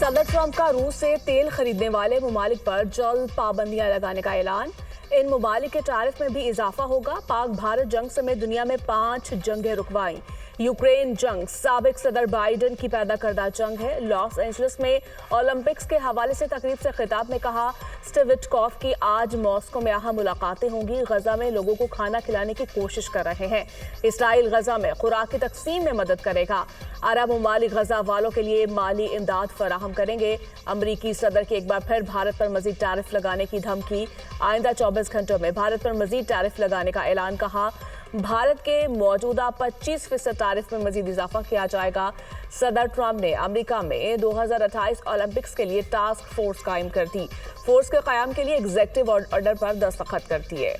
सदर ट्रंप का रूस से तेल खरीदने वाले ममालिक पर जल्द पाबंदियां लगाने का ऐलान। इन ममालिक के टैरिफ में भी इजाफा होगा। पाक भारत जंग समेत दुनिया में 5 जंगें रुकवाई। यूक्रेन जंग साबिक सदर बाइडेन की पैदा करदा जंग है। लॉस एंजलिस में ओलंपिक्स के हवाले से तकरीब से खिताब में कहा, स्टीव विटकॉफ की आज मॉस्को में अहम मुलाकातें होंगी। गजा में लोगों को खाना खिलाने की कोशिश कर रहे हैं। इसराइल गजा में खुराक की तकसीम में मदद करेगा। अरब ममालिक गजा वालों के लिए माली इमदाद फराहम करेंगे। अमरीकी सदर की एक बार फिर भारत पर मजीद टैरिफ लगाने की धमकी। आइंदा 24 घंटों में भारत पर मजीद टैरिफ लगाने का ऐलान। कहा, भारत के मौजूदा 25% टैरिफ में मजीद इजाफा किया जाएगा। सदर ट्रंप ने अमेरिका में 2028 ओलंपिक्स के लिए टास्क फोर्स कायम कर दी। फोर्स के कयाम के लिए एग्जीक्यूटिव ऑर्डर पर दस्तखत कर दिए।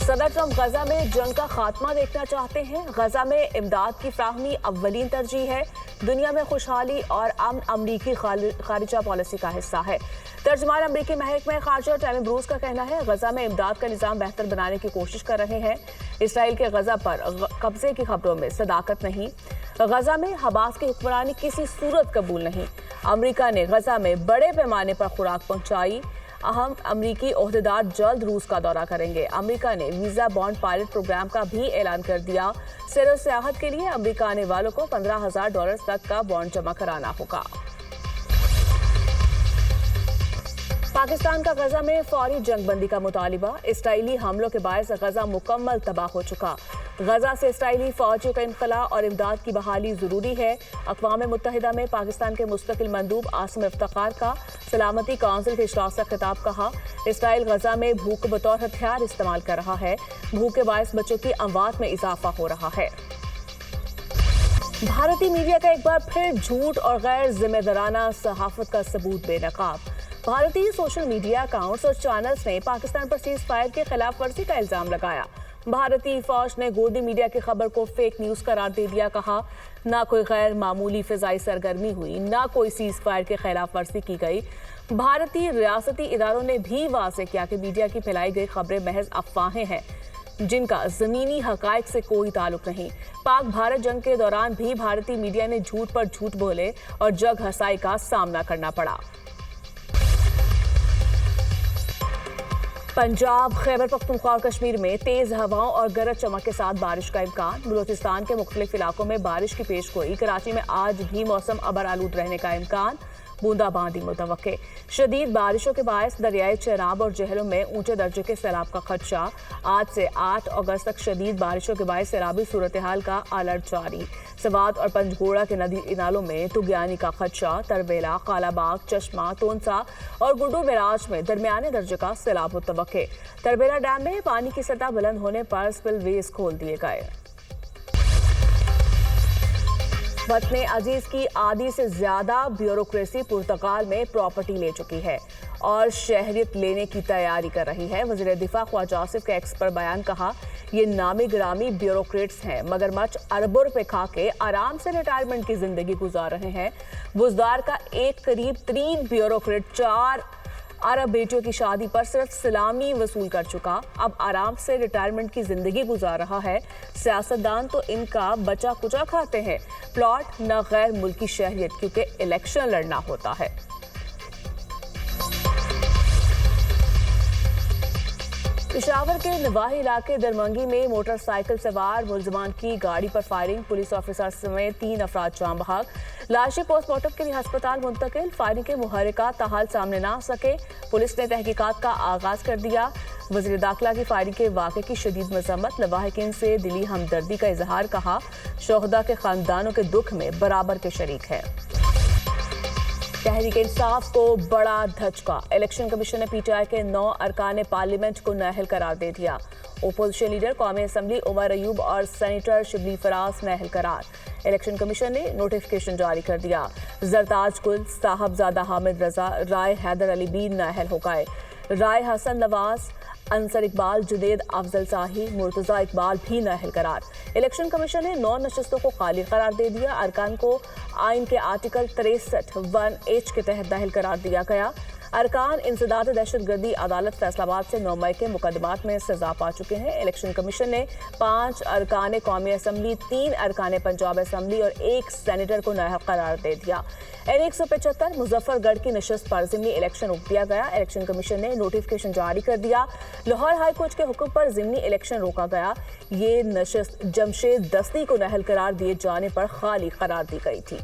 सदर ट्रंप गजा में जंग का खात्मा देखना चाहते हैं। गजा में इमदाद की फ्राहमी अव्वलीन तरजीह है। दुनिया में खुशहाली और अमन अमरीकी खारिजा पॉलिसी का हिस्सा है। तर्जमान अमरीकी महकमा खारजा टैमी ब्रूस का कहना है, गजा में इमदाद का निज़ाम बेहतर बनाने की कोशिश कर रहे हैं। इसराइल के गजा पर कब्जे की खबरों में सदाकत नहीं। गजा में हमास की हुक्मरानी किसी सूरत कबूल नहीं। अमरीका ने गजा में बड़े पैमाने पर खुराक पहुंचाई। अहम अमरीकी ओहदेदार जल्द रूस का दौरा करेंगे। अमरीका ने वीजा बॉन्ड पायलट प्रोग्राम का भी ऐलान कर दिया। सैर सियाहत के लिए अमरीका आने वालों को $15,000 तक का बॉन्ड जमा कराना होगा। पाकिस्तान का गजा में फौरी जंगबंदी का मुतालिबा। इसराइली हमलों के बायस गजा मुकम्मल तबाह हो चुका। गजा से इसराइली फौजियों का इनखला और इमदाद की बहाली जरूरी है। अक़वाम मुत्तहिदा में पाकिस्तान के मुस्तकिल मंदूब आसिम इफ्तिखार का सलामती काउंसिल के इजलास का खिताब। कहा, इसराइल गजा में भूख को बतौर हथियार इस्तेमाल कर रहा है। भूख के बायस बच्चों की अमवात में इजाफा हो रहा है। भारतीय मीडिया का एक बार फिर झूठ और गैर जिम्मेदाराना सहाफत का सबूत बेनकाब। भारतीय सोशल मीडिया अकाउंट्स और चैनल्स ने पाकिस्तान पर सीज फायर के खिलाफ वर्जी का इल्जाम लगाया। भारतीय फौज ने गोदी मीडिया की खबर को फेक न्यूज करार दे दिया। कहा, ना कोई गैर मामूली फिजाई सरगर्मी हुई, ना कोई सीज फायर के खिलाफ वर्जी की गई। भारतीय रियासती इदारों ने भी वाज़ेह किया कि मीडिया की फैलाई गई खबरें महज अफवाहें हैं, जिनका जमीनी हकायक से कोई ताल्लुक नहीं। पाक भारत जंग के दौरान भी भारतीय मीडिया ने झूठ पर झूठ बोले और जग हसाई का सामना करना पड़ा। पंजाब, खैबर पख्तूनख्वा और कश्मीर में तेज हवाओं और गरज चमक के साथ बारिश का इम्कान। बलूचिस्तान के मुख्तलिफ इलाकों में बारिश की पेशगोई। कराची में आज भी मौसम अबर आलूद रहने का इम्कान। बूंदाबांदी मुतवक्के। शदीद बारिशों के बायस दरियाए चेनाब और जहलों में ऊंचे दर्जे के सैलाब का खदशा। आज से 8 अगस्त तक शदीद बारिशों के बायस सैलाबी सूरत हाल का अलर्ट जारी। सवात और पंजगोड़ा के नदी इनालों में तुगयानी का खदशा। तरबेला, कालाबाग, चश्मा, तोनसा और गुड्डू बैराज में दरमियाने दर्जे का सैलाब मुतवक्के। तरबेला डैम में पानी की सतह बुलंद होने पर स्पिलवेज खोल दिए गए। वतने अजीज की आधी से ज्यादा ब्यूरोक्रेसी पुर्तगाल में प्रॉपर्टी ले चुकी है और शहरियत लेने की तैयारी कर रही है। वज़ीर दिफा ख्वाजा आसिफ के एक्स पर बयान। कहा, ये नामी गिरामी ब्यूरोक्रेट्स हैं, मगरमच्छ अरबों रुपए खा के आराम से रिटायरमेंट की जिंदगी गुजार रहे हैं। बुजदार का एक करीब 3 ब्यूरोक्रेट 4 अरब बेटियों की शादी पर सिर्फ सलामी वसूल कर चुका। अब आराम से रिटायरमेंट की जिंदगी गुजार रहा है। सियासतदान तो इनका बचा कुचा खाते हैं। प्लॉट न गैर मुल्की शहरियत, क्योंकि इलेक्शन लड़ना होता है। पेशावर के नवाही इलाके दरमंगी में मोटरसाइकिल सवार मुलजमान की गाड़ी पर फायरिंग। पुलिस ऑफिसर समेत 3 अफराद जाम बहक। लाशें पोस्टमार्टम के लिए अस्पताल मुंतकिल। फायरिंग के मुहर्रिका ताहाल सामने ना आ सके। पुलिस ने तहकीकात का आगाज कर दिया। वज़ीर दाखिला की फायरिंग के वाक़े की शदीद मज़म्मत। लवाहिकीन से दिली हमदर्दी का इजहार। कहा, शोहदा के खानदानों के दुख में बराबर के शरीक है। तहरीक इंसाफ को बड़ा धचका। इलेक्शन कमीशन ने पीटीआई के 9 अरकान पार्लियामेंट को नाअहल करार दे दिया। ओपोजिशन लीडर कौमी असम्बली उमर अयूब और सेनेटर शिबली फराज नाअहल करार। इलेक्शन कमीशन ने नोटिफिकेशन जारी कर दिया। जरताज गुल, साहबजादा हामिद रजा, राय हैदर अली भी नाअहल हो गए। राय हसन नवाज, अंसर इकबाल, जुनेद अफजल शाही, मुर्तजा इकबाल भी नाअहल करार। इलेक्शन कमीशन ने 9 नशस्तों को खाली करार दे दिया। अरकान को आइन के आर्टिकल 63(1)H के तहत नाअहल करार दिया गया। अरकान इंसदाद दहशतगर्दी अदालत फैसलाबाद से 9 मई के मुकदमात में सजा पा चुके हैं। इलेक्शन कमीशन ने 5 अरकान कौमी असम्बली, 3 अरकान पंजाब असम्बली और 1 सेनेटर को नाअहल करार दे दिया। N175 मुजफ्फरगढ़ की नशस्त पर ज़िमनी इलेक्शन रोक दिया गया। इलेक्शन कमीशन ने नोटिफिकेशन जारी कर दिया। लाहौर हाई कोर्ट के हुक्म पर ज़िमनी इलेक्शन रोका गया। ये नशस्त जमशेद दस्ती को नाअहल करार दिए जाने पर खाली करार दी गई थी।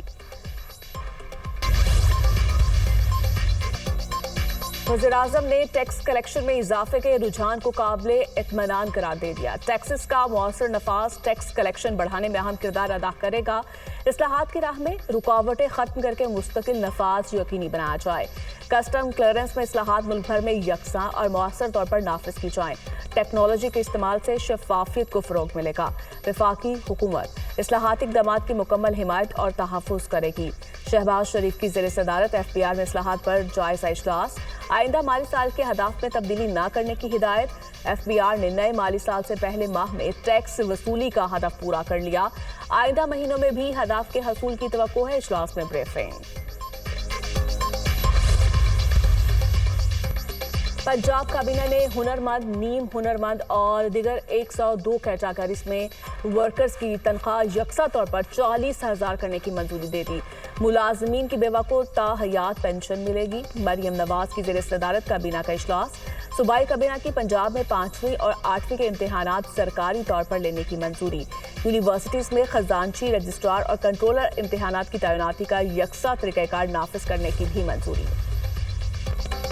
वज़ीर-ए-आज़म ने टैक्स कलेक्शन में इजाफे के रुझान को काबिले इत्मीनान करार दे दिया। टैक्सेस का मौसर नफाज टैक्स कलेक्शन बढ़ाने में अहम किरदार अदा करेगा। इस्लाहात की राह में रुकावटें खत्म करके मुस्तकिल नफाज यकीनी बनाया जाए। कस्टम क्लियरेंस में इस्लाहात मुल्क भर में यकसा और मौसर तौर पर नाफिज की जाएं। टेक्नोलॉजी के इस्तेमाल से शफाफियत को फ़रोग मिलेगा। वफाकी हुकूमत इस्लाहाती इक़दामात की मुकम्मल हिमायत और तहफ़्फ़ुज़ करेगी। शहबाज शरीफ की ज़ेर सदारत FBR में इस्लाहात पर जायज़ा इजलास। आइंदा माली साल के हदाफ में तब्दीली न करने की हिदायत। FBR ने नए माली साल से पहले माह में टैक्स वसूली का हदफ पूरा कर लिया। आइंदा महीनों में भी हदाफ के हसूल की तवक्को है। इजलास में ब्रीफिंग। पंजाब काबीना ने हुनरमंद, नीम हुनरमंद और दिगर 102 कैटेगरीज में वर्कर्स की तनख्वाह यकसा तौर पर 40,000 करने की मंजूरी दे दी। मुलाजमीन की बेवा को ताहयात पेंशन मिलेगी। मरियम नवाज की ज़ेर सदारत काबीना का इजलास। सूबाई काबीना की पंजाब में 5वीं और 8वीं के इम्तिहानात सरकारी तौर पर लेने की मंजूरी। यूनिवर्सिटीज़ में खजानची, रजिस्ट्रार और कंट्रोलर इम्तिहानात की तैनाती का यकसा तरीक़ाकार नाफिज करने की भी मंजूरी।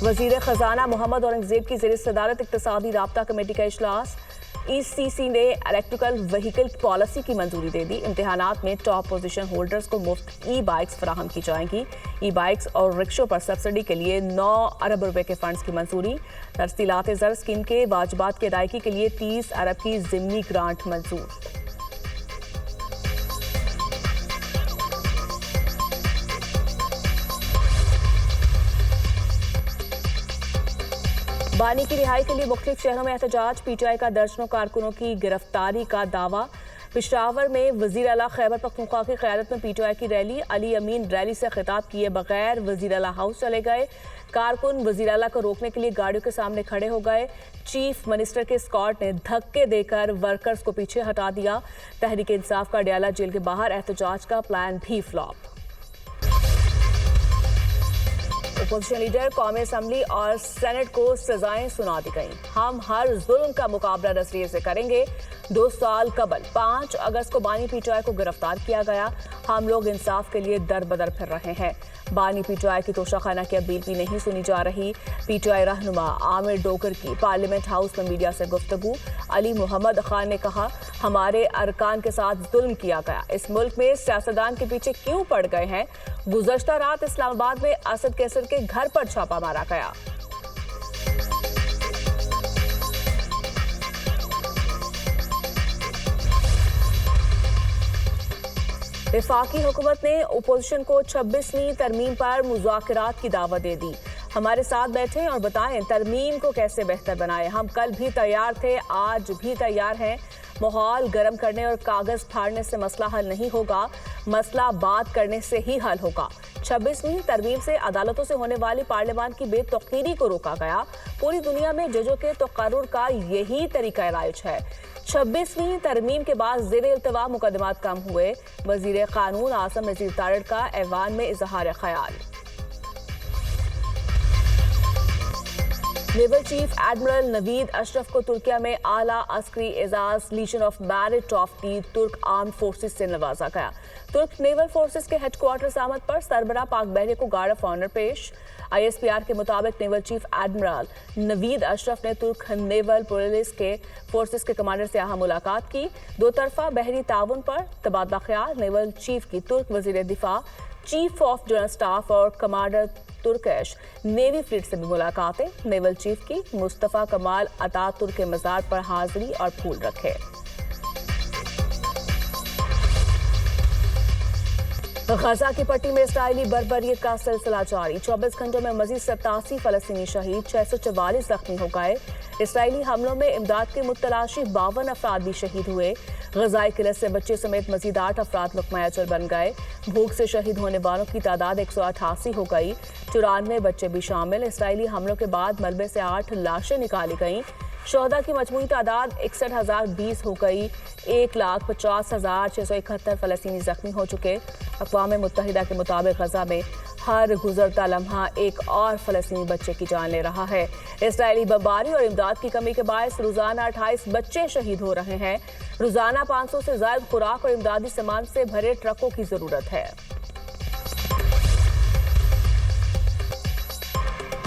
वज़ीर ख़जाना मोहम्मद औरंगज़ेब की ज़ेर सदारत इक़्तिसादी राब्ता कमेटी का इजलास। ECC ने इलेक्ट्रिकल व्हीकल पॉलिसी की मंजूरी दे दी। इम्तिहानात में टॉप पोजीशन होल्डर्स को मुफ्त ई-बाइक्स फराहम की जाएंगी। ई-बाइक्स और रिक्शों पर सब्सिडी के लिए 9 अरब रुपए के फंड्स की मंजूरी। तरसीलात ज़र स्कीम के वाजबात की अदायगी के लिए 30 अरब की ज़िमनी ग्रांट मंजूर। बानी की रिहाई के लिए मुख्तलिफ शहरों में एहतजाज। PTI का दर्जनों कारकुनों की गिरफ्तारी का दावा। पेशावर में वज़ीर आला खैबर पख्तूनख्वा की क़यादत में PTI की रैली। अली अमीन रैली से खिताब किए बगैर वज़ीर आला हाउस चले गए। कारकुन वज़ीर आला को रोकने के लिए गाड़ियों के सामने खड़े हो गए। चीफ मिनिस्टर के स्कॉट ने धक्के देकर वर्कर्स को पीछे हटा दिया। तहरीक इंसाफ का अडयाला जेल के बाहर एहतजाज का प्लान भी फ्लॉप। अपोजिशन लीडर कौमी असम्बली और सेनेट को सजाएं सुना दी गई। हम हर जुल्म का मुकाबला नजरिए से करेंगे। 2 साल कबल 5 अगस्त को बानी PTI को गिरफ्तार किया गया। हम लोग इंसाफ के लिए दर बदर फिर रहे हैं। बानी PTI की तोशाखाना की अपील भी नहीं सुनी जा रही। PTI रहनुमा आमिर डोगर की पार्लियामेंट हाउस में मीडिया से गुफ्तगू। अली मोहम्मद खान ने कहा, हमारे अरकान के साथ जुल्म किया गया। इस मुल्क में सियासतदान के पीछे क्यों पड़ गए हैं? गुज़श्ता रात इस्लामाबाद में असद कैसर के घर पर छापा मारा गया। वफाकी हुकूमत ने अपोजिशन को 26वीं तरमीम पर मुज़ाकरात की दावत दे दी। हमारे साथ बैठें और बताएं तरमीम को कैसे बेहतर बनाएं। हम कल भी तैयार थे, आज भी तैयार हैं। माहौल गर्म करने और कागज फाड़ने से मसला हल नहीं होगा। मसला बात करने से ही हल होगा। 26वीं तरमीम से अदालतों से होने वाली पार्लियामान की बेतौकीरी को रोका गया। पूरी दुनिया में जजों के तकर्रुर का यही तरीका राइज है। 26वीं तरमीम के बाद ज़ेर इल्तवा मुकदमात कम हुए। वज़ीर कानून आसम नज़ीर तारड़ का ऐवान में इजहार ख्याल। Naval chief admiral Naveed Ashraf को तुर्किया में आला अस्करी एजाज legion of merit of the Turk arm forces से नवाजा गया। तुर्क नेवल फोर्सेस के हेडक्वार्टर आमद पर सरबरा पाक बहरे को गार्ड ऑफ ऑनर पेश। ISPR के मुताबिक naval chief admiral Naveed Ashraf ने तुर्क नेवल पुलिस के फोर्सेस के कमांडर से अहम मुलाकात की। 2 तरफा बहरी ताउन पर तबादला ख्याल। नेवल चीफ की तुर्क वजीर दिफा, चीफ ऑफ जनरल स्टाफ और कमांडर तुर्किश नेवी फ्लीट से भी मुलाकातें। नेवल चीफ की मुस्तफ़ा कमाल अतातुर्क के मज़ार पर हाजिरी और फूल रखे। गजा की पट्टी में इसराइली बर्बरियत का सिलसिला जारी। 24 घंटों में मजीद 87 फलस्तीनी शहीद, 644 जख्मी हो गए। इसराइली हमलों में इमदाद के मुतलाशी 52 अफराद भी शहीद हुए। गजाई किलत से बच्चे समेत मजीद 8 अफराद लुक़मा अजल बन गए। भूख से शहीद होने वालों की तादाद 188 हो गई। 94 बच्चे भी शामिल। इसराइली हमलों के बाद मलबे से 8 लाशें निकाली गईं। शोहदा की मजमूई तादाद 61,020 हो गई। 1,50,671 फ़लस्तीनी जख्मी हो चुके। अक़वाम मुत्तहिदा के मुताबिक गजा में हर गुजरता लम्हा एक और फ़लस्तीनी बच्चे की जान ले रहा है। इसराइली बमबारी और इमदाद की कमी के बायस रोज़ाना 28 बच्चे शहीद हो रहे हैं। रोज़ाना 500 से ज़ायद खुराक और इमदादी सामान से भरे ट्रकों की ज़रूरत है।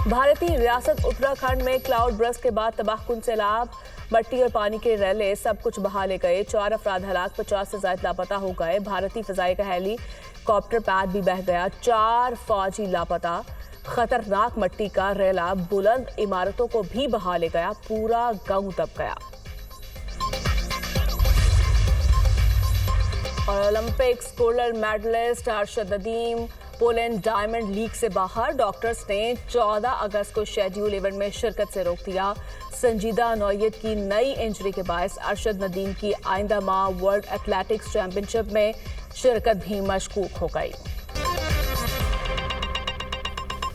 भारतीय रियासत उत्तराखंड में क्लाउड बर्स्ट के बाद तबाहकुन सैलाब, मट्टी और पानी के रैले सब कुछ बहा ले गए। 4 अफराद हलाक, 50 से ज्यादा लापता हो गए। भारतीय फजाई का हेलीकॉप्टर पैड भी बह गया। 4 फौजी लापता। खतरनाक मट्टी का रैला बुलंद इमारतों को भी बहा ले गया। पूरा गांव दब गया। और Olympics gold medallist Arshad Nadeem Poland Diamond League से बाहर। डॉक्टर्स ने 14 अगस्त को शेड्यूल इवेंट में शिरकत से रोक दिया। संजीदा नौयत की नई इंजरी के बायस अरशद नदीम की आइंदा माह वर्ल्ड एथलेटिक्स चैंपियनशिप में शिरकत भी मशकूक हो गई।